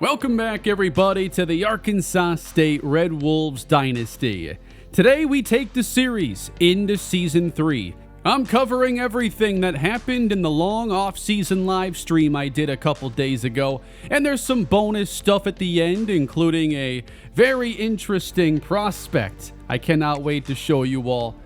Welcome back, everybody, to the Arkansas State Red Wolves Dynasty. Today, we take the series into Season 3. I'm covering everything that happened in the long off-season live stream I did a couple days ago, and there's some bonus stuff at the end, including a very interesting prospect I cannot wait to show you all.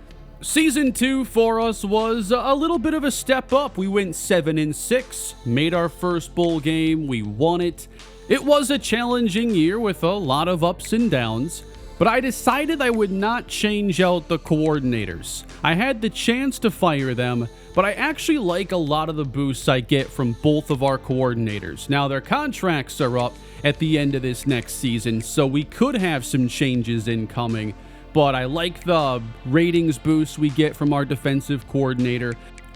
Season 2 for us was a little bit of a step up. We went 7-6, made our first bowl game, we won it. It was a challenging year with a lot of ups and downs, but I decided I would not change out the coordinators. I had the chance to fire them, but I actually like a lot of the boosts I get from both of our coordinators. Now, their contracts are up at the end of this next season, so we could have some changes incoming, but I like the ratings boost we get from our defensive coordinator.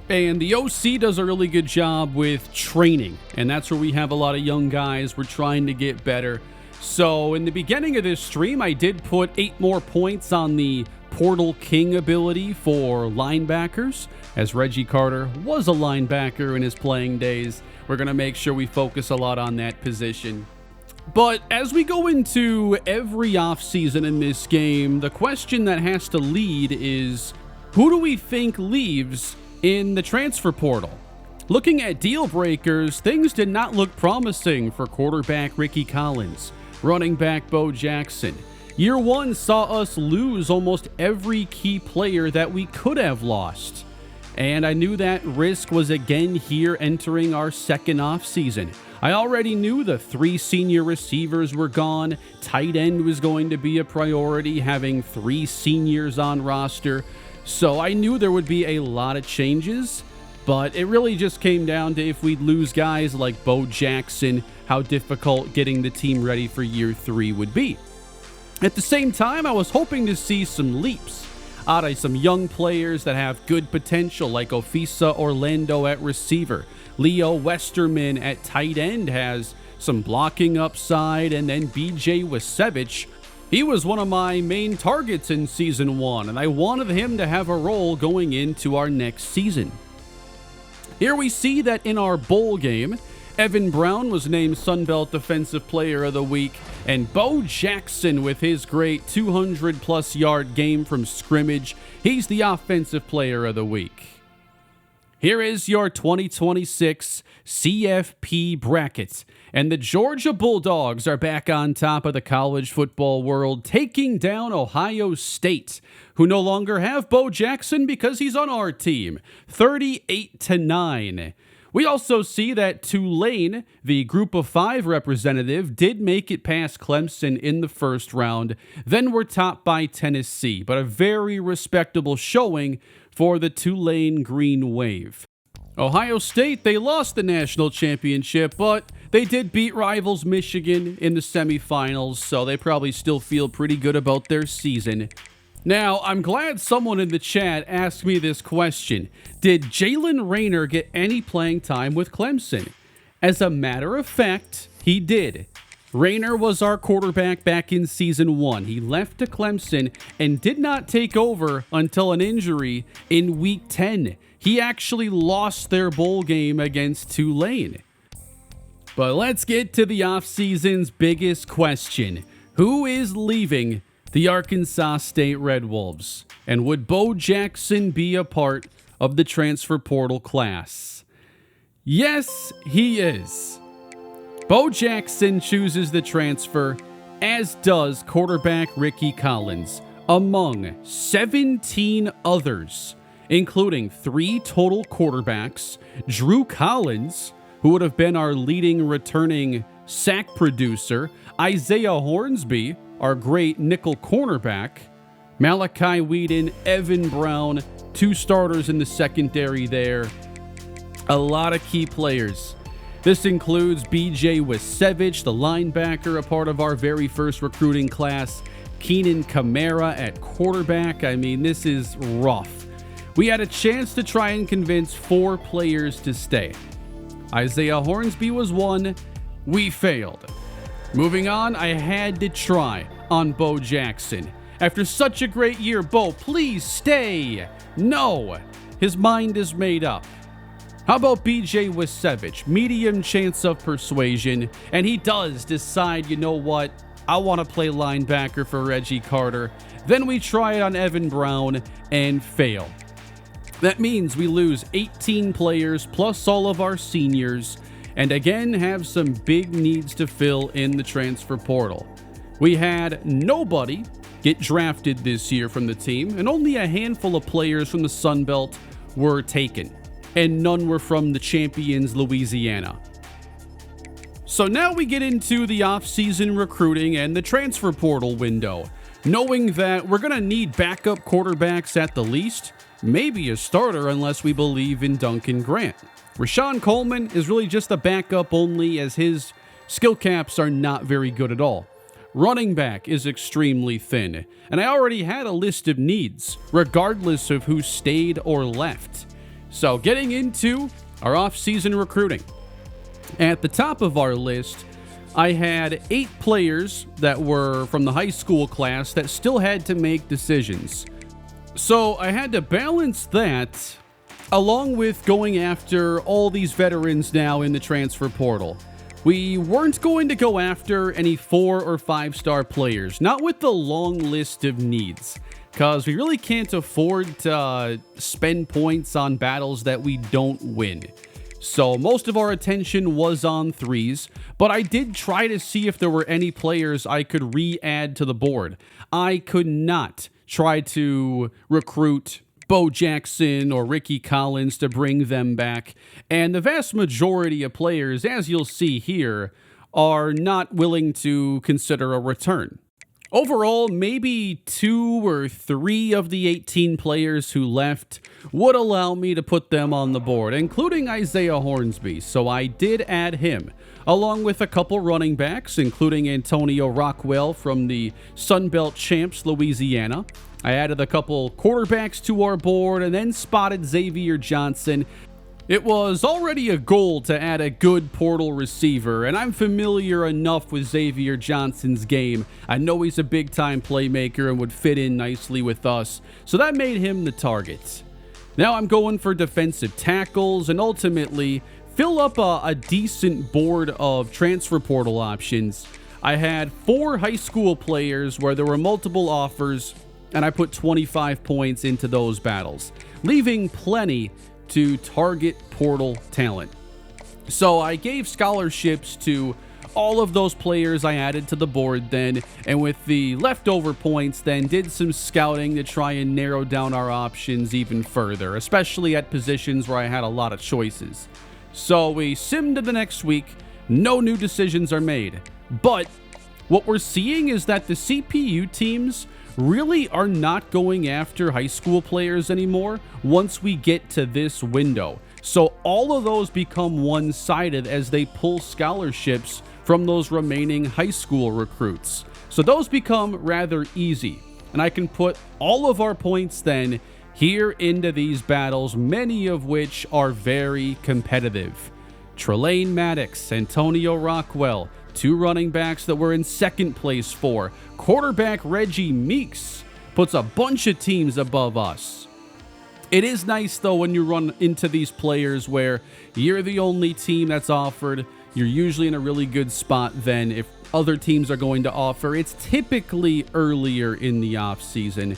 And the OC does a really good job with training, and that's where we have a lot of young guys. We're trying to get better. So in the beginning of this stream, I did put 8 more points on the Portal King ability for linebackers, as Reggie Carter was a linebacker in his playing days. We're going to make sure we focus a lot on that position. But as we go into every offseason in this game, the question that has to lead is, who do we think leaves in the transfer portal? Looking at deal breakers, things did not look promising for quarterback Ricky Collins, running back Bo Jackson. Year 1 saw us lose almost every key player that we could have lost. And I knew that risk was again here entering our second offseason. I already knew the 3 senior receivers were gone. Tight end was going to be a priority, having 3 seniors on roster. So I knew there would be a lot of changes, but it really just came down to if we'd lose guys like Bo Jackson, how difficult getting the team ready for year 3 would be. At the same time, I was hoping to see some leaps out of some young players that have good potential, like Offseason Orlando at receiver. Leo Westerman at tight end has some blocking upside, and then BJ Wasevich. He was one of my main targets in Season 1, and I wanted him to have a role going into our next season. Here we see that in our bowl game, Evan Brown was named Sun Belt Defensive Player of the Week, and Bo Jackson, with his great 200-plus yard game from scrimmage, he's the Offensive Player of the Week. Here is your 2026 CFP bracket, and the Georgia Bulldogs are back on top of the college football world, taking down Ohio State, who no longer have Bo Jackson because he's on our team, 38-9. We also see that Tulane, the Group of 5 representative, did make it past Clemson in the first round, then were topped by Tennessee, but a very respectable showing for the Tulane Green Wave. Ohio State, they lost the national championship, but they did beat rivals Michigan in the semifinals, so they probably still feel pretty good about their season. Now, I'm glad someone in the chat asked me this question. Did Jalen Raynor get any playing time with Clemson? As a matter of fact, he did. Raynor was our quarterback back in Season 1. He left to Clemson and did not take over until an injury in Week 10. He actually lost their bowl game against Tulane. But let's get to the offseason's biggest question. Who is leaving the Arkansas State Red Wolves? And would Bo Jackson be a part of the transfer portal class? Yes, he is. Bo Jackson chooses the transfer, as does quarterback Ricky Collins, among 17 others, including 3 total quarterbacks, Drew Collins, who would have been our leading returning sack producer, Isaiah Hornsby, our great nickel cornerback, Malachi Whedon, Evan Brown, 2 starters in the secondary there. A lot of key players. This includes BJ Wasevich, the linebacker, a part of our very first recruiting class. Keenan Kamara at quarterback. I mean, this is rough. We had a chance to try and convince 4 players to stay. Isaiah Hornsby was one. We failed. Moving on, I had to try on Bo Jackson. After such a great year, Bo, please stay. No, his mind is made up. How about BJ Wisevich? Medium chance of persuasion, and he does decide, you know what, I want to play linebacker for Reggie Carter. Then we try it on Evan Brown and fail. That means we lose 18 players plus all of our seniors, and again have some big needs to fill in the transfer portal. We had nobody get drafted this year from the team, and only a handful of players from the Sun Belt were taken, and none were from the champions Louisiana. So now we get into the offseason recruiting and the transfer portal window, knowing that we're going to need backup quarterbacks at the least, maybe a starter unless we believe in Duncan Grant. Rashawn Coleman is really just a backup only, as his skill caps are not very good at all. Running back is extremely thin, and I already had a list of needs, regardless of who stayed or left. So getting into our off-season recruiting. At the top of our list, I had 8 players that were from the high school class that still had to make decisions. So I had to balance that along with going after all these veterans now in the transfer portal. We weren't going to go after any 4 or 5-star players, not with the long list of needs, because we really can't afford to spend points on battles that we don't win. So most of our attention was on 3s, but I did try to see if there were any players I could re-add to the board. I could not try to recruit Bo Jackson or Ricky Collins to bring them back, and the vast majority of players, as you'll see here, are not willing to consider a return. Overall, maybe 2 or 3 of the 18 players who left would allow me to put them on the board, including Isaiah Hornsby, so I did add him, along with a couple running backs, including Antonio Rockwell from the Sun Belt champs, Louisiana. I added a couple quarterbacks to our board and then spotted Xavier Johnson. It was already a goal to add a good portal receiver, and I'm familiar enough with Xavier Johnson's game. I know he's a big-time playmaker and would fit in nicely with us, so that made him the target. Now I'm going for defensive tackles and ultimately fill up a decent board of transfer portal options. I had 4 high school players where there were multiple offers, and I put 25 points into those battles, leaving plenty to target portal talent. So I gave scholarships to all of those players I added to the board then, and with the leftover points then did some scouting to try and narrow down our options even further, especially at positions where I had a lot of choices. So we sim to the next week, no new decisions are made, but what we're seeing is that the CPU teams really are not going after high school players anymore once we get to this window. So all of those become one-sided as they pull scholarships from those remaining high school recruits. So those become rather easy, and I can put all of our points then here into these battles, many of which are very competitive. Trelane Maddox, Antonio Rockwell, 2 running backs that we're in second place for. Quarterback Reggie Meeks puts a bunch of teams above us. It is nice, though, when you run into these players where you're the only team that's offered. You're usually in a really good spot then if other teams are going to offer. It's typically earlier in the offseason.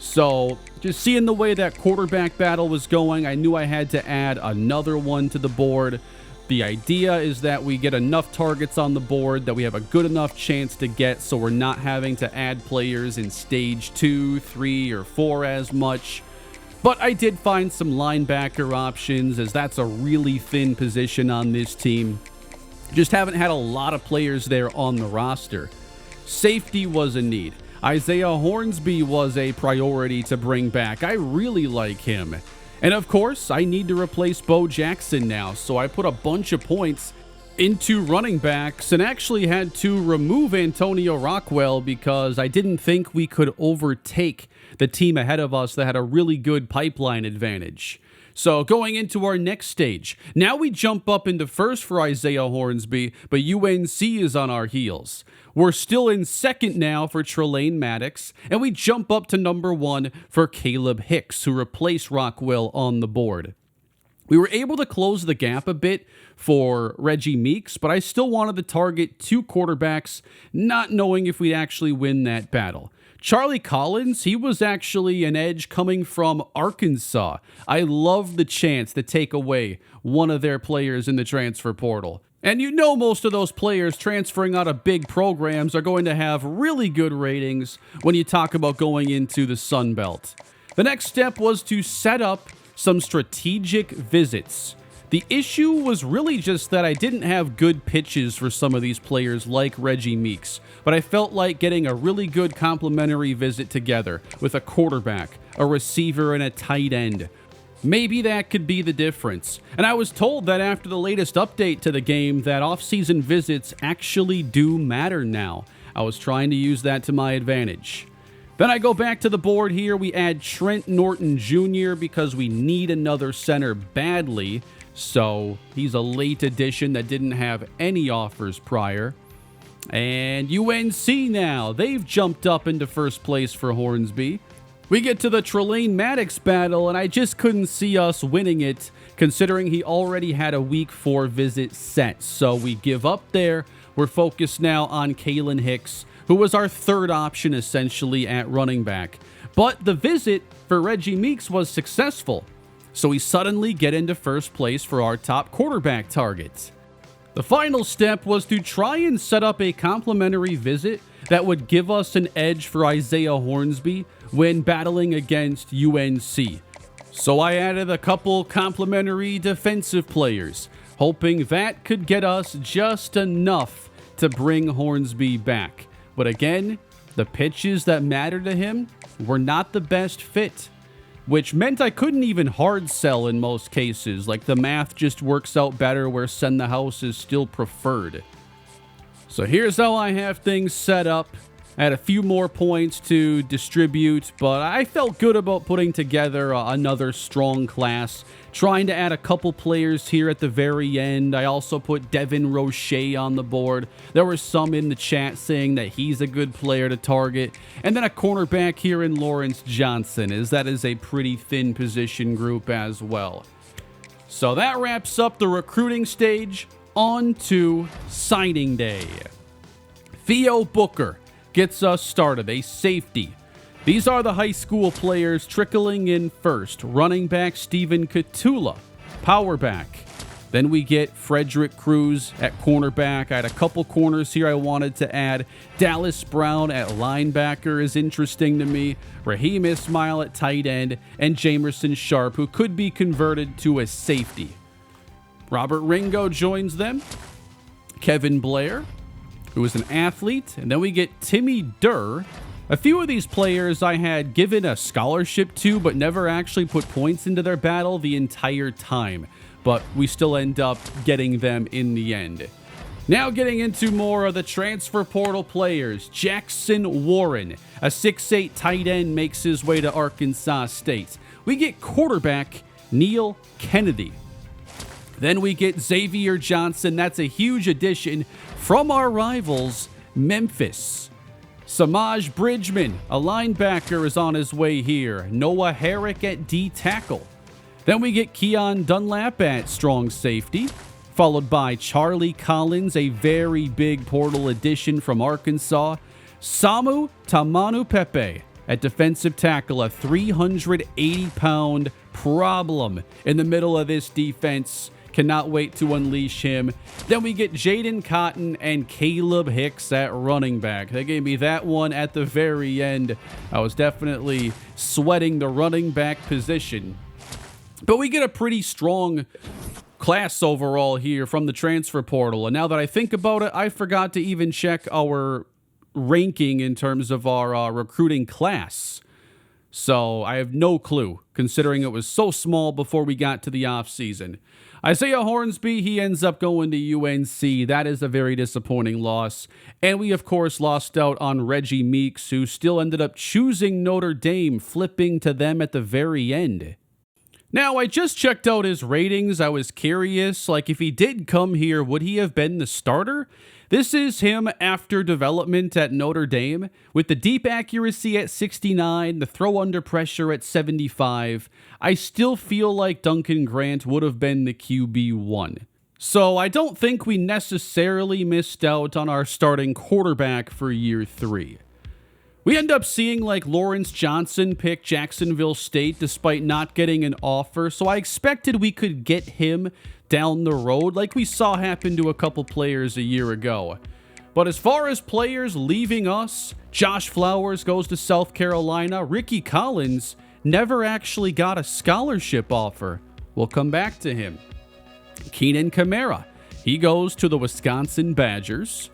So just seeing the way that quarterback battle was going, I knew I had to add another one to the board. The idea is that we get enough targets on the board that we have a good enough chance to get, so we're not having to add players in stage 2, 3, or 4 as much. But I did find some linebacker options, as that's a really thin position on this team. Just haven't had a lot of players there on the roster. Safety was a need. Isaiah Hornsby was a priority to bring back. I really like him. And of course, I need to replace Bo Jackson now, so I put a bunch of points into running backs and actually had to remove Antonio Rockwell because I didn't think we could overtake the team ahead of us that had a really good pipeline advantage. So going into our next stage, now we jump up into first for Isaiah Hornsby, but UNC is on our heels. We're still in second now for Trelane Maddox, and we jump up to number 1 for Caleb Hicks, who replaced Rockwell on the board. We were able to close the gap a bit for Reggie Meeks, but I still wanted to target 2 quarterbacks, not knowing if we'd actually win that battle. Charlie Collins, he was actually an edge coming from Arkansas. I love the chance to take away one of their players in the transfer portal. And you know most of those players transferring out of big programs are going to have really good ratings when you talk about going into the Sun Belt. The next step was to set up some strategic visits. The issue was really just that I didn't have good pitches for some of these players like Reggie Meeks, but I felt like getting a really good complimentary visit together with a quarterback, a receiver, and a tight end. Maybe that could be the difference. And I was told that after the latest update to the game that off-season visits actually do matter now. I was trying to use that to my advantage. Then I go back to the board here. We add Trent Norton Jr. because we need another center badly. So he's a late addition that didn't have any offers prior. And UNC now. They've jumped up into first place for Hornsby. We get to the Trelane Maddox battle, and I just couldn't see us winning it, considering he already had a week 4 visit set. So we give up there. We're focused now on Kalen Hicks, who was our third option essentially at running back. But the visit for Reggie Meeks was successful, so we suddenly get into first place for our top quarterback target. The final step was to try and set up a complimentary visit that would give us an edge for Isaiah Hornsby when battling against UNC. So I added a couple complimentary defensive players, hoping that could get us just enough to bring Hornsby back. But again, the pitches that mattered to him were not the best fit, which meant I couldn't even hard sell in most cases. Like, the math just works out better where send the house is still preferred. So here's how I have things set up. I had a few more points to distribute, but I felt good about putting together another strong class, trying to add a couple players here at the very end. I also put Devin Roche on the board. There were some in the chat saying that he's a good player to target. And then a cornerback here in Lawrence Johnson, as that is a pretty thin position group as well. So that wraps up the recruiting stage. On to signing day. Theo Booker gets us started, a safety. These are the high school players trickling in first. Running back Steven Katula, power back. Then we get Frederick Cruz at cornerback. I had a couple corners here I wanted to add. Dallas Brown at linebacker is interesting to me. Raheem Ismail at tight end. And Jamerson Sharp, who could be converted to a safety. Robert Ringo joins them. Kevin Blair, who is an athlete. And then we get Timmy Durr. A few of these players I had given a scholarship to, but never actually put points into their battle the entire time. But we still end up getting them in the end. Now getting into more of the transfer portal players. Jackson Warren, a 6'8 tight end, makes his way to Arkansas State. We get quarterback Neil Kennedy. Then we get Xavier Johnson. That's a huge addition from our rivals, Memphis. Samaj Bridgman, a linebacker, is on his way here. Noah Herrick at D tackle. Then we get Keon Dunlap at strong safety, followed by Charlie Collins, a very big portal addition from Arkansas. Samu Tamanu Pepe at defensive tackle, a 380-pound problem in the middle of this defense. Cannot wait to unleash him. Then we get Jaden Cotton and Caleb Hicks at running back. They gave me that one at the very end. I was definitely sweating the running back position. But we get a pretty strong class overall here from the transfer portal. And now that I think about it, I forgot to even check our ranking in terms of our recruiting class. So I have no clue, considering it was so small before we got to the offseason. Isaiah Hornsby, he ends up going to UNC. That is a very disappointing loss. And we, of course, lost out on Reggie Meeks, who still ended up choosing Notre Dame, flipping to them at the very end. Now, I just checked out his ratings. I was curious, like if he did come here, would he have been the starter? This is him after development at Notre Dame, with the deep accuracy at 69, the throw under pressure at 75. I still feel like Duncan Grant would have been the QB1. So I don't think we necessarily missed out on our starting quarterback for year 3. We end up seeing like Lawrence Johnson pick Jacksonville State despite not getting an offer, so I expected we could get him down the road like we saw happen to a couple players a year ago. But as far as players leaving us, Josh Flowers goes to South Carolina. Ricky Collins never actually got a scholarship offer. We'll come back to him. Keenan Kamara, he goes to the Wisconsin Badgers.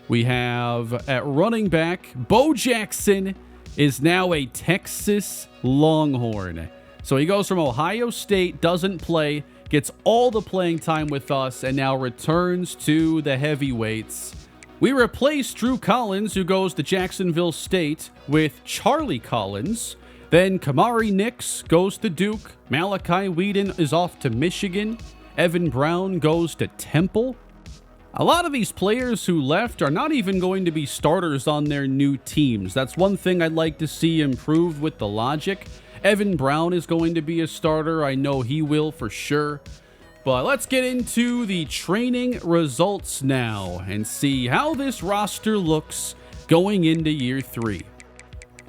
We have at running back, Bo Jackson is now a Texas Longhorn. So he goes from Ohio State, doesn't play, gets all the playing time with us, and now returns to the heavyweights. We replace Drew Collins, who goes to Jacksonville State, with Charlie Collins. Then Kamari Nix goes to Duke. Malachi Whedon is off to Michigan. Evan Brown goes to Temple. A lot of these players who left are not even going to be starters on their new teams. That's one thing I'd like to see improved with the logic. Evan Brown is going to be a starter. I know he will for sure. But let's get into the training results now and see how this roster looks going into year 3.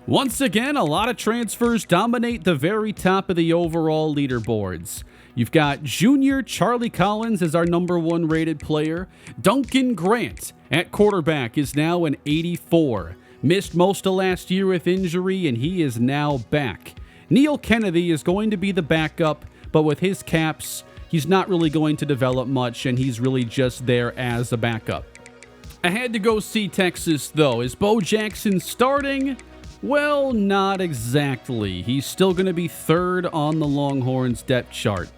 Once again, a lot of transfers dominate the very top of the overall leaderboards. You've got junior Charlie Collins as our number 1 rated player. Duncan Grant at quarterback is now an 84. Missed most of last year with injury, and he is now back. Neil Kennedy is going to be the backup, but with his caps, he's not really going to develop much, and he's really just there as a backup. I had to go see Texas, though. Is Bo Jackson starting? Well, not exactly. He's still going to be 3rd on the Longhorns depth chart.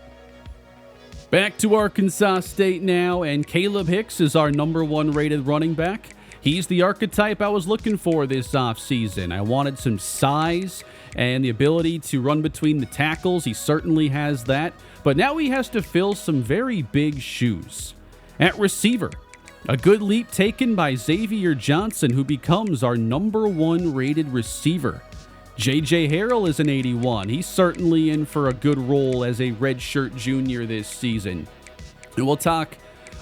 Back to Arkansas State now, and Caleb Hicks is our number 1 rated running back. He's the archetype I was looking for this offseason. I wanted some size and the ability to run between the tackles. He certainly has that, but now he has to fill some very big shoes. At receiver, a good leap taken by Xavier Johnson, who becomes our number 1 rated receiver. J.J. Harrell is an 81. He's certainly in for a good role as a redshirt junior this season. And we'll talk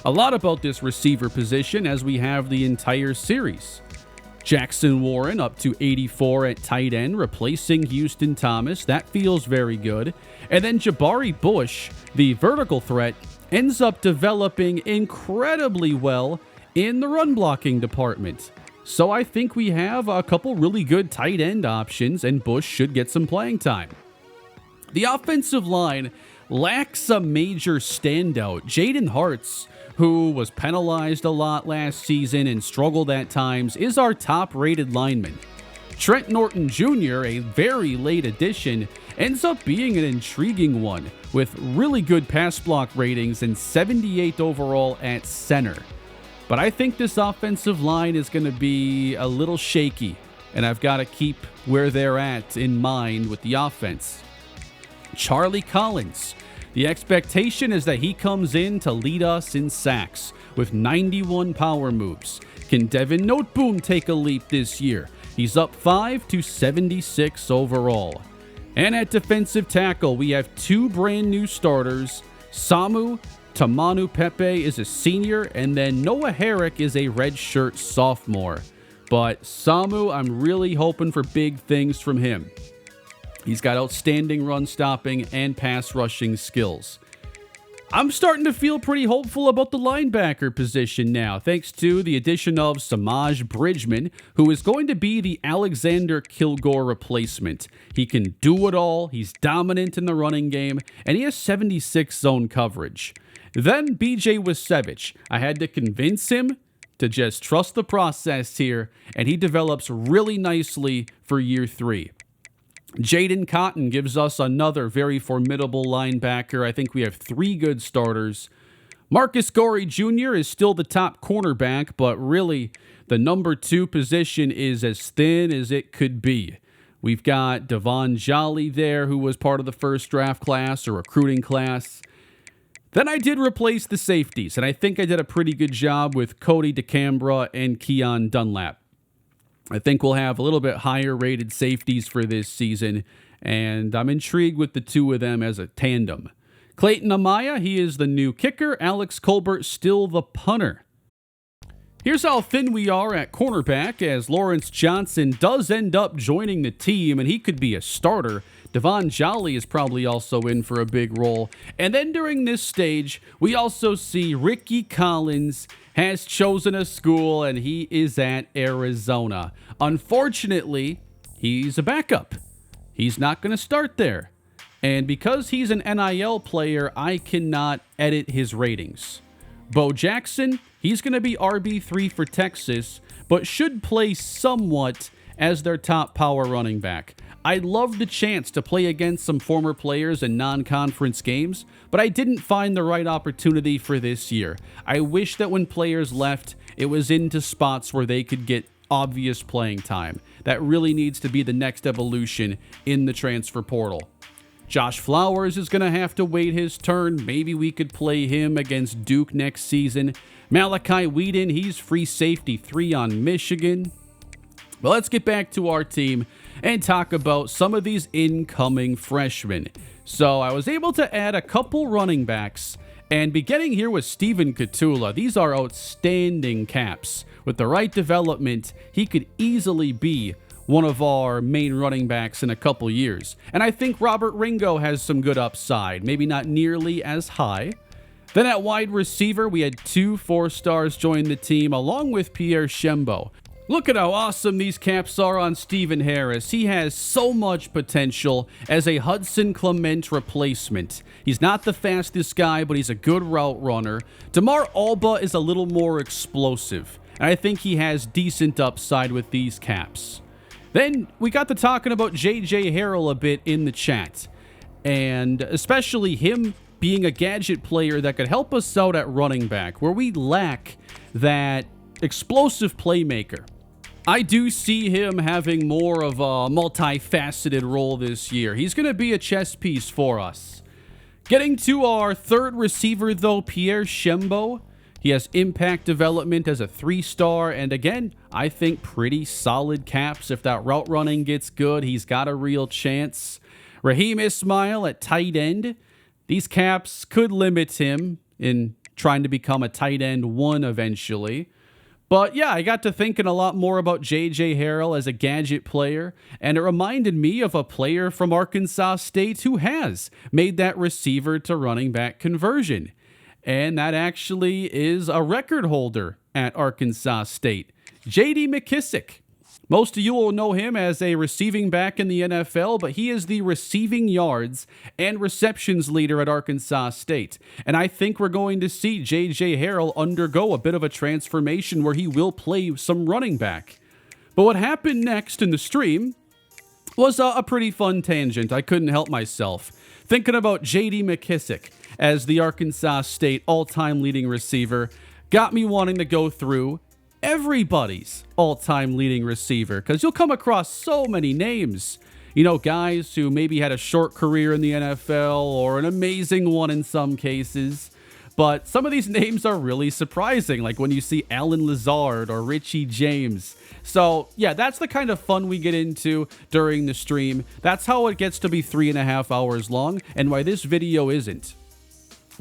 a lot about this receiver position as we have the entire series. Jackson Warren up to 84 at tight end, replacing Houston Thomas. That feels very good. And then Jabari Bush, the vertical threat, ends up developing incredibly well in the run blocking department. So I think we have a couple really good tight end options, and Bush should get some playing time. The offensive line lacks a major standout. Jaden Hartz, who was penalized a lot last season and struggled at times, is our top-rated lineman. Trent Norton Jr., a very late addition, ends up being an intriguing one with really good pass block ratings and 78th overall at center. But I think this offensive line is going to be a little shaky, and I've got to keep where they're at in mind with the offense. Charlie Collins. The expectation is that he comes in to lead us in sacks with 91 power moves. Can Devin Noteboom take a leap this year? He's up 5 to 76 overall. And at defensive tackle, we have 2 brand new starters. Samu Tamanu Pepe is a senior, and then Noah Herrick is a redshirt sophomore. But Samu, I'm really hoping for big things from him. He's got outstanding run stopping and pass rushing skills. I'm starting to feel pretty hopeful about the linebacker position now, thanks to the addition of Samaj Bridgman, who is going to be the Alexander Kilgore replacement. He can do it all, he's dominant in the running game, and he has 76 zone coverage. Then BJ Wisevich. I had to convince him to just trust the process here, and he develops really nicely for year 3. Jaden Cotton gives us another very formidable linebacker. I think we have 3 good starters. Marcus Gorey Jr. is still the top cornerback, but really the number 2 position is as thin as it could be. We've got Devon Jolly there, who was part of the first draft class or recruiting class. Then I did replace the safeties, and I think I did a pretty good job with Cody DeCambra and Keon Dunlap. I think we'll have a little bit higher rated safeties for this season, and I'm intrigued with the two of them as a tandem. Clayton Amaya, he is the new kicker. Alex Colbert, still the punter. Here's how thin we are at cornerback, as Lawrence Johnson does end up joining the team, and he could be a starter. Devon Jolly is probably also in for a big role. And then during this stage, we also see Ricky Collins has chosen a school, and he is at Arizona. Unfortunately, he's a backup. He's not going to start there. And because he's an NIL player, I cannot edit his ratings. Bo Jackson, he's going to be RB3 for Texas, but should play somewhat as their top power running back. I'd love the chance to play against some former players in non-conference games, but I didn't find the right opportunity for this year. I wish that when players left, it was into spots where they could get obvious playing time. That really needs to be the next evolution in the transfer portal. Josh Flowers is going to have to wait his turn. Maybe we could play him against Duke next season. Malachi Whedon, he's free safety 3 on Michigan. But let's get back to our team and talk about some of these incoming freshmen. So I was able to add a couple running backs, and beginning here with Steven Katula. These are outstanding caps. With the right development, he could easily be one of our main running backs in a couple years. And I think Robert Ringo has some good upside, maybe not nearly as high. Then at wide receiver, we had 2 4-stars join the team, along with Pierre Shembo. Look at how awesome these caps are on Stephen Harris. He has so much potential as a Hudson Clement replacement. He's not the fastest guy, but he's a good route runner. Damar Alba is a little more explosive, and I think he has decent upside with these caps. Then we got to talking about J.J. Harrell a bit in the chat, and especially him being a gadget player that could help us out at running back, where we lack that explosive playmaker. I do see him having more of a multifaceted role this year. He's going to be a chess piece for us. Getting to our third receiver, though, Pierre Shembo. He has impact development as a 3-star, and again, I think pretty solid caps. If that route running gets good, he's got a real chance. Raheem Ismail at tight end. These caps could limit him in trying to become a tight end 1 eventually. But yeah, I got to thinking a lot more about J.J. Harrell as a gadget player, and it reminded me of a player from Arkansas State who has made that receiver to running back conversion. And that actually is a record holder at Arkansas State, J.D. McKissick. Most of you will know him as a receiving back in the NFL, but he is the receiving yards and receptions leader at Arkansas State. And I think we're going to see J.J. Harrell undergo a bit of a transformation where he will play some running back. But what happened next in the stream was a pretty fun tangent. I couldn't help myself. Thinking about J.D. McKissick as the Arkansas State all-time leading receiver got me wanting to go through everybody's all-time leading receiver, because you'll come across so many names. You know, guys who maybe had a short career in the NFL or an amazing one in some cases. But some of these names are really surprising, like when you see Alan Lazard or Richie James. So yeah, that's the kind of fun we get into during the stream. That's how it gets to be 3.5 hours long, and why this video isn't.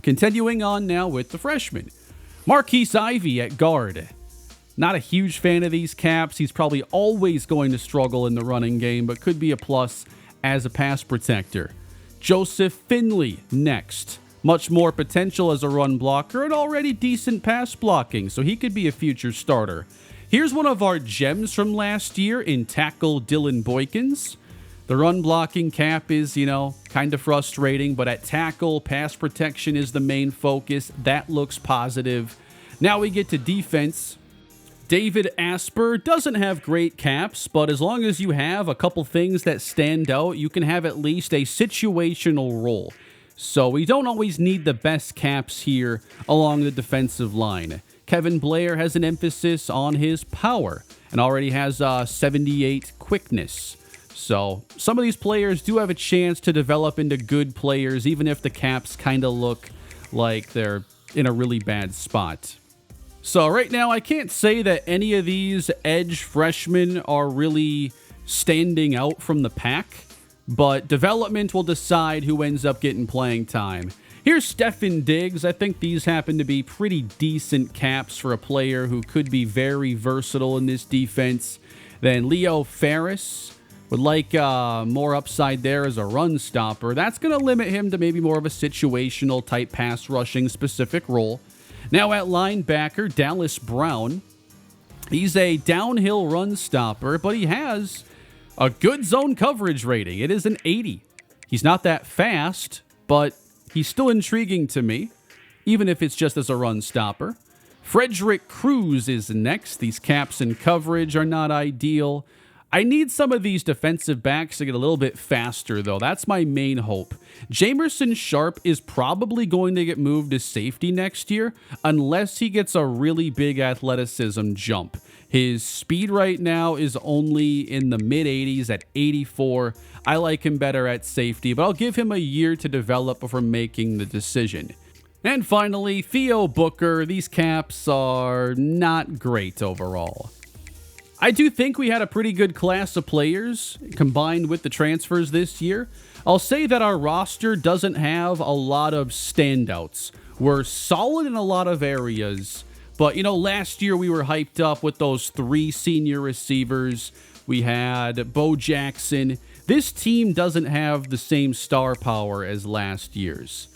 Continuing on now with the freshmen. Marquise Ivy at guard. Not a huge fan of these caps. He's probably always going to struggle in the running game, but could be a plus as a pass protector. Joseph Finley next. Much more potential as a run blocker and already decent pass blocking, so he could be a future starter. Here's one of our gems from last year in tackle Dylan Boykins. The run blocking cap is, kind of frustrating, but at tackle, pass protection is the main focus. That looks positive. Now we get to defense. David Asper doesn't have great caps, but as long as you have a couple things that stand out, you can have at least a situational role. So we don't always need the best caps here along the defensive line. Kevin Blair has an emphasis on his power and already has 78 quickness. So some of these players do have a chance to develop into good players, even if the caps kind of look like they're in a really bad spot. So right now, I can't say that any of these edge freshmen are really standing out from the pack, but development will decide who ends up getting playing time. Here's Stefan Diggs. I think these happen to be pretty decent caps for a player who could be very versatile in this defense. Then Leo Ferris would like more upside there as a run stopper. That's going to limit him to maybe more of a situational type pass rushing specific role. Now at linebacker, Dallas Brown. He's a downhill run stopper, but he has a good zone coverage rating. It is an 80. He's not that fast, but he's still intriguing to me, even if it's just as a run stopper. Frederick Cruz is next. These caps and coverage are not ideal. I need some of these defensive backs to get a little bit faster, though. That's my main hope. Jamerson Sharp is probably going to get moved to safety next year, unless he gets a really big athleticism jump. His speed right now is only in the mid-80s at 84. I like him better at safety, but I'll give him a year to develop before making the decision. And finally, Theo Booker. These caps are not great overall. I do think we had a pretty good class of players combined with the transfers this year. I'll say that our roster doesn't have a lot of standouts. We're solid in a lot of areas, but last year we were hyped up with those 3 senior receivers. We had Bo Jackson. This team doesn't have the same star power as last year's,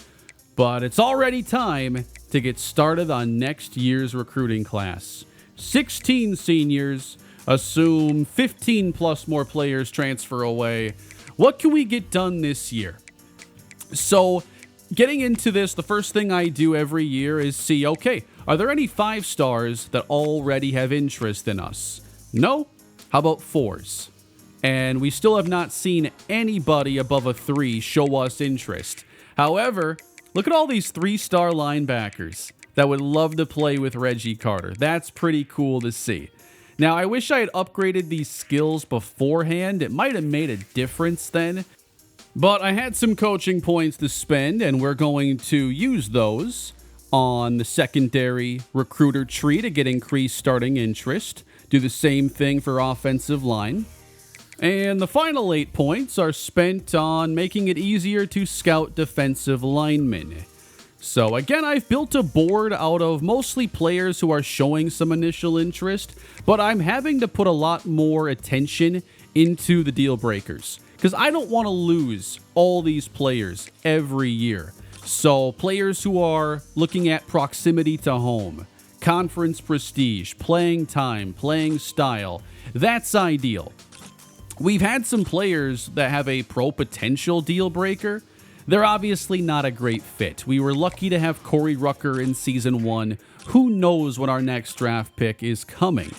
but it's already time to get started on next year's recruiting class. 16 seniors. Assume 15 plus more players transfer away. What can we get done this year? So getting into this, the first thing I do every year is see, okay, are there any 5 stars that already have interest in us? No? How about 4s? And we still have not seen anybody above a 3 show us interest. However, look at all these 3-star linebackers that would love to play with Reggie Carter. That's pretty cool to see. Now, I wish I had upgraded these skills beforehand. It might have made a difference then. But I had some coaching points to spend, and we're going to use those on the secondary recruiter tree to get increased starting interest. Do the same thing for offensive line. And the final 8 points are spent on making it easier to scout defensive linemen. So again, I've built a board out of mostly players who are showing some initial interest, but I'm having to put a lot more attention into the deal breakers because I don't want to lose all these players every year. So players who are looking at proximity to home, conference prestige, playing time, playing style, that's ideal. We've had some players that have a pro potential deal breaker. They're obviously not a great fit. We were lucky to have Corey Rucker in Season 1. Who knows when our next draft pick is coming?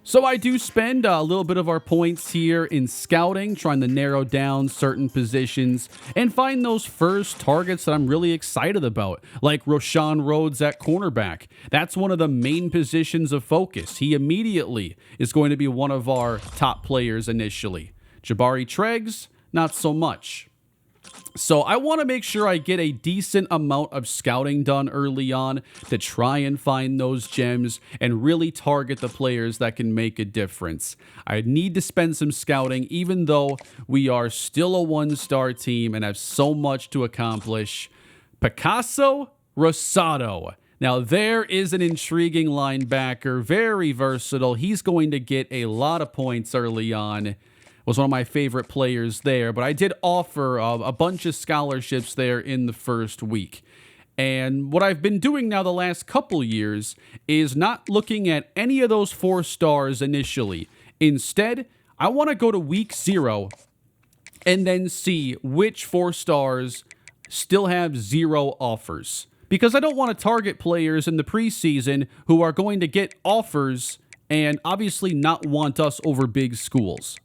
So I do spend a little bit of our points here in scouting, trying to narrow down certain positions and find those first targets that I'm really excited about, like Roshan Rhodes at cornerback. That's one of the main positions of focus. He immediately is going to be one of our top players initially. Jabari Treggs, not so much. So I want to make sure I get a decent amount of scouting done early on to try and find those gems and really target the players that can make a difference. I need to spend some scouting, even though we are still a 1-star team and have so much to accomplish. Picasso Rosado. Now there is an intriguing linebacker, very versatile. He's going to get a lot of points early on. Was one of my favorite players there, but I did offer a bunch of scholarships there in the first week. And what I've been doing now the last couple years is not looking at any of those 4 stars initially. Instead, I want to go to week 0 and then see which 4 stars still have 0 offers. Because I don't want to target players in the preseason who are going to get offers and obviously not want us over big schools.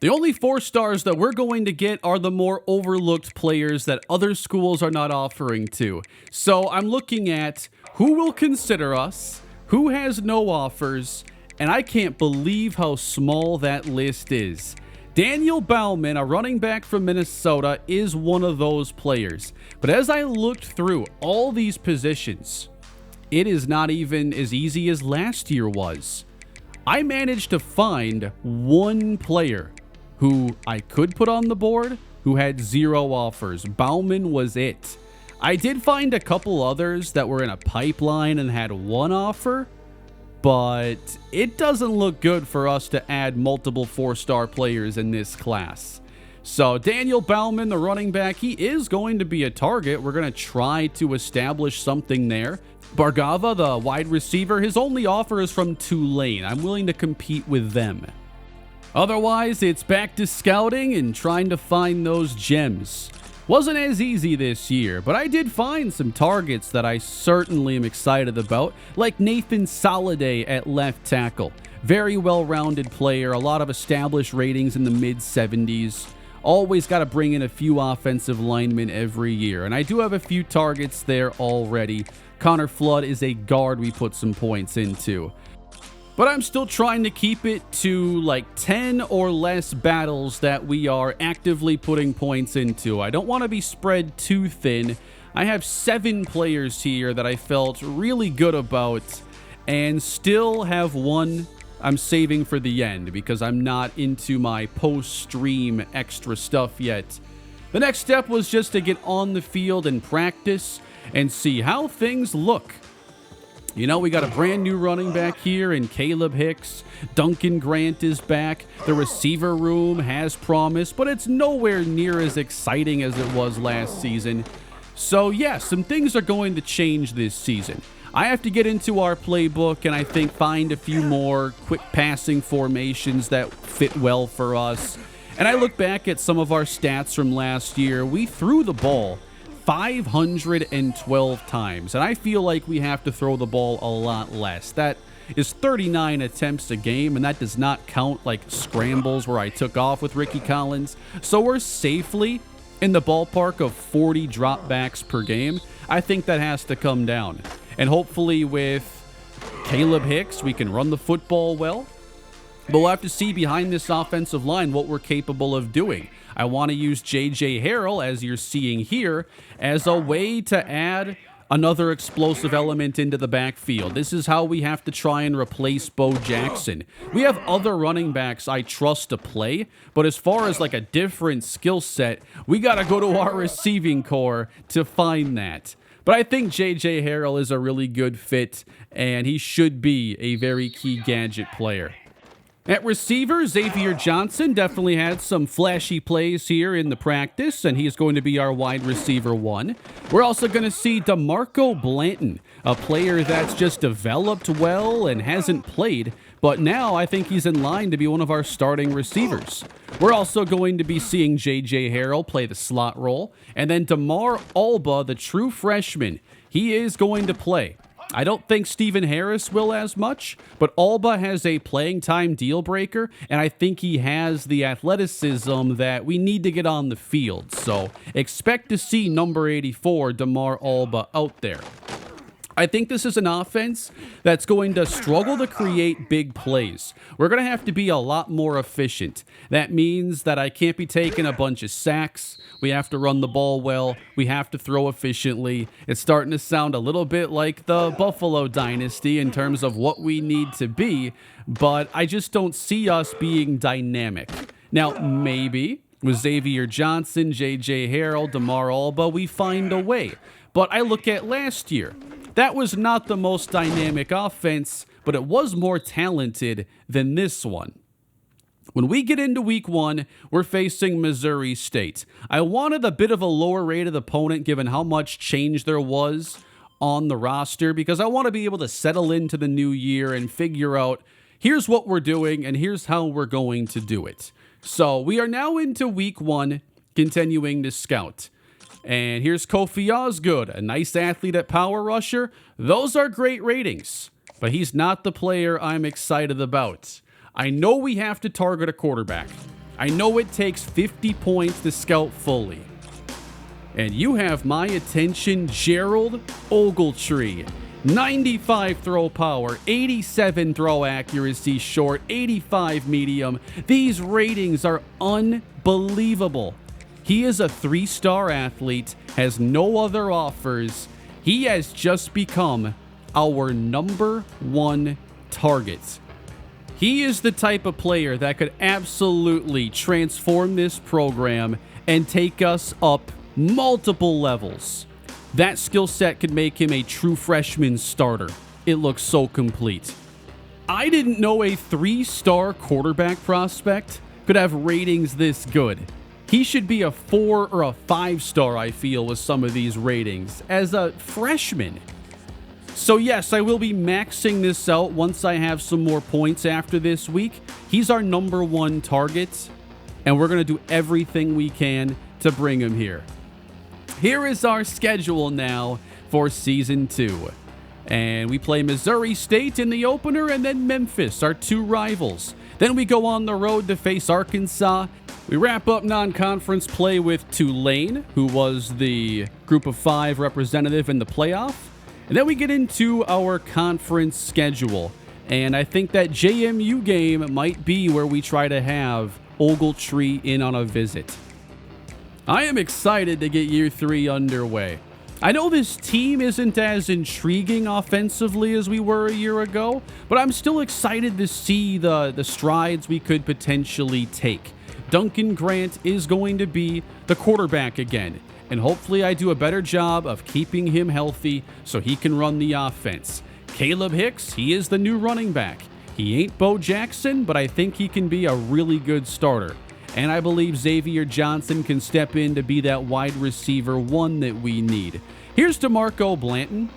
The only 4 stars that we're going to get are the more overlooked players that other schools are not offering to. So I'm looking at who will consider us, who has no offers, and I can't believe how small that list is. Daniel Bauman, a running back from Minnesota, is one of those players. But as I looked through all these positions, it is not even as easy as last year was. I managed to find one player who I could put on the board who had 0 offers. Bauman was it. I did find a couple others that were in a pipeline and had 1 offer, but it doesn't look good for us to add multiple 4-star players in this class. So Daniel Bauman, the running back, he is going to be a target. We're going to try to establish something there. Bargava, the wide receiver, his only offer is from Tulane. I'm willing to compete with them. Otherwise, it's back to scouting and trying to find those gems. Wasn't as easy this year, but I did find some targets that I certainly am excited about, like Nathan Soliday at left tackle. Very well-rounded player, a lot of established ratings in the mid-70s. Always got to bring in a few offensive linemen every year, and I do have a few targets there already. Connor Flood is a guard we put some points into. But I'm still trying to keep it to like 10 or less battles that we are actively putting points into. I don't want to be spread too thin. I have 7 players here that I felt really good about, and still have 1 I'm saving for the end because I'm not into my post-stream extra stuff yet. The next step was just to get on the field and practice and see how things look. You know, we got a brand new running back here in Caleb Hicks. Duncan Grant is back. The receiver room has promise, but it's nowhere near as exciting as it was last season. So yeah, some things are going to change this season. I have to get into our playbook and I think find a few more quick passing formations that fit well for us. And I look back at some of our stats from last year. We threw the ball 512 times, and I feel like we have to throw the ball a lot less. That is 39 attempts a game, and that does not count like scrambles where I took off with Ricky Collins. So we're safely in the ballpark of 40 dropbacks per game. I think that has to come down. And hopefully with Caleb Hicks, we can run the football well. But we'll have to see behind this offensive line what we're capable of doing. I want to use J.J. Harrell, as you're seeing here, as a way to add another explosive element into the backfield. This is how we have to try and replace Bo Jackson. We have other running backs I trust to play, but as far as like a different skill set, we got to go to our receiving core to find that. But I think J.J. Harrell is a really good fit, and he should be a very key gadget player. At receiver, Xavier Johnson definitely had some flashy plays here in the practice, and he's going to be our wide receiver 1. We're also going to see DeMarco Blanton, a player that's just developed well and hasn't played, but now I think he's in line to be one of our starting receivers. We're also going to be seeing J.J. Harrell play the slot role, and then DeMar Alba, the true freshman, he is going to play. I don't think Stephen Harris will as much, but Alba has a playing time deal breaker, and I think he has the athleticism that we need to get on the field. So expect to see number 84, DeMar Alba, out there. I think this is an offense that's going to struggle to create big plays. We're going to have to be a lot more efficient. That means that I can't be taking a bunch of sacks. We have to run the ball well. We have to throw efficiently. It's starting to sound a little bit like the Buffalo Dynasty in terms of what we need to be, but I just don't see us being dynamic. Now, maybe with Xavier Johnson, J.J. Harrell, DeMar Alba, we find a way. But I look at last year. That was not the most dynamic offense, but it was more talented than this one. When we get into week 1, we're facing Missouri State. I wanted a bit of a lower rated opponent given how much change there was on the roster because I want to be able to settle into the new year and figure out here's what we're doing and here's how we're going to do it. So we are now into week 1, continuing to scout. And here's Kofi Osgood, a nice athlete at power rusher. Those are great ratings, but he's not the player I'm excited about. I know we have to target a quarterback. I know it takes 50 points to scout fully. And you have my attention, Gerald Ogletree. 95 throw power, 87 throw accuracy short, 85 medium. These ratings are unbelievable. He is a 3-star athlete, has no other offers. He has just become our number 1 target. He is the type of player that could absolutely transform this program and take us up multiple levels. That skill set could make him a true freshman starter. It looks so complete. I didn't know a 3-star quarterback prospect could have ratings this good. He should be a 4 or a 5-star, I feel, with some of these ratings as a freshman. So yes, I will be maxing this out once I have some more points after this week. He's our number 1 target, and we're going to do everything we can to bring him here. Here is our schedule now for Season 2. And we play Missouri State in the opener and then Memphis, our 2 rivals. Then we go on the road to face Arkansas. We wrap up non-conference play with Tulane, who was the Group of 5 representative in the playoff. And then we get into our conference schedule. And I think that JMU game might be where we try to have Ogletree in on a visit. I am excited to get year 3 underway. I know this team isn't as intriguing offensively as we were a year ago, but I'm still excited to see the strides we could potentially take. Duncan Grant is going to be the quarterback again, and hopefully I do a better job of keeping him healthy so he can run the offense. Caleb Hicks, he is the new running back. He ain't Bo Jackson, but I think he can be a really good starter. And I believe Xavier Johnson can step in to be that wide receiver 1 that we need. Here's DeMarco Blanton.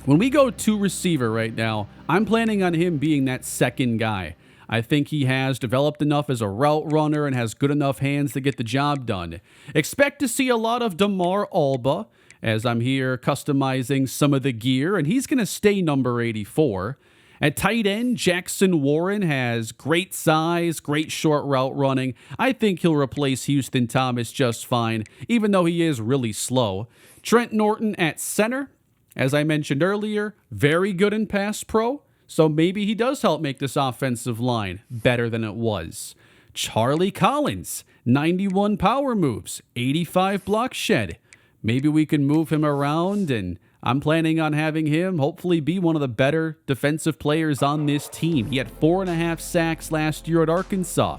When we go 2 receiver right now, I'm planning on him being that second guy. I think he has developed enough as a route runner and has good enough hands to get the job done. Expect to see a lot of Damar Alba, as I'm here customizing some of the gear, and he's going to stay number 84. At tight end, Jackson Warren has great size, great short route running. I think he'll replace Houston Thomas just fine, even though he is really slow. Trent Norton at center, as I mentioned earlier, very good in pass pro, so maybe he does help make this offensive line better than it was. Charlie Collins, 91 power moves, 85 block shed. Maybe we can move him around, and I'm planning on having him hopefully be one of the better defensive players on this team. He had 4.5 sacks last year at Arkansas.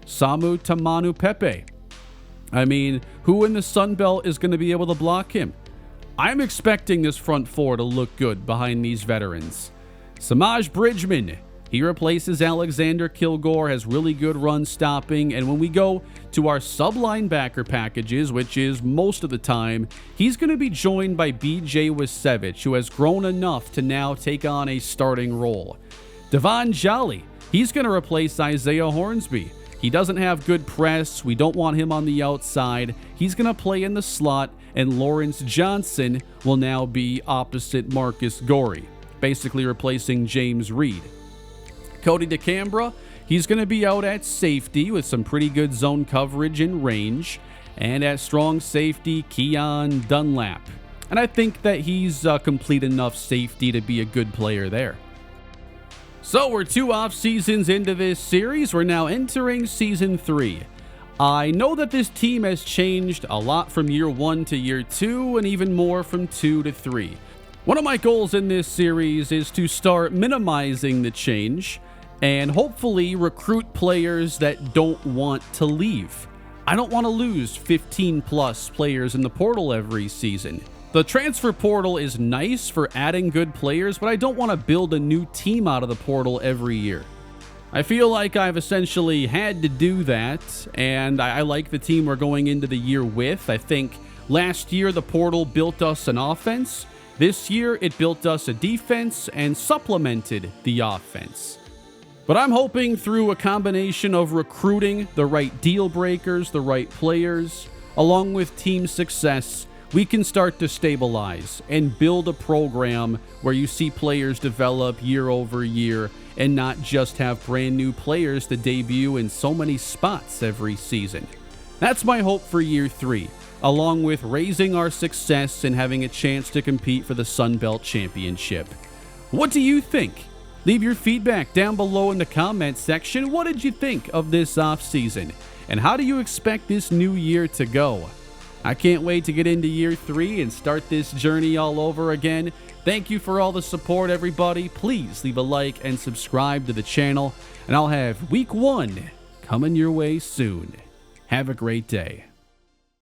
Samu Tamanu Pepe. I mean, who in the Sun Belt is going to be able to block him? I'm expecting this front 4 to look good behind these veterans. Samaj Bridgman. He replaces Alexander Kilgore, has really good run stopping, and when we go to our sub-linebacker packages, which is most of the time, he's going to be joined by B.J. Wisevich, who has grown enough to now take on a starting role. Devon Jolly, he's going to replace Isaiah Hornsby. He doesn't have good press. We don't want him on the outside. He's going to play in the slot, and Lawrence Johnson will now be opposite Marcus Gorey, basically replacing James Reed. Cody DeCambra, he's going to be out at safety with some pretty good zone coverage and range. And at strong safety, Keon Dunlap. And I think that he's complete enough safety to be a good player there. So we're 2 off seasons into this series. We're now entering Season 3. I know that this team has changed a lot from year 1 to year 2 and even more from 2 to 3. One of my goals in this series is to start minimizing the change and hopefully recruit players that don't want to leave. I don't want to lose 15 plus players in the portal every season. The transfer portal is nice for adding good players, but I don't want to build a new team out of the portal every year. I feel like I've essentially had to do that, and I like the team we're going into the year with. I think last year the portal built us an offense. This year it built us a defense and supplemented the offense. But I'm hoping through a combination of recruiting the right deal breakers, the right players, along with team success, we can start to stabilize and build a program where you see players develop year over year and not just have brand new players to debut in so many spots every season. That's my hope for year 3. along with raising our success and having a chance to compete for the Sun Belt Championship. What do you think? Leave your feedback down below in the comments section. What did you think of this offseason? And how do you expect this new year to go? I can't wait to get into year 3 and start this journey all over again. Thank you for all the support, everybody. Please leave a like and subscribe to the channel. And I'll have week 1 coming your way soon. Have a great day.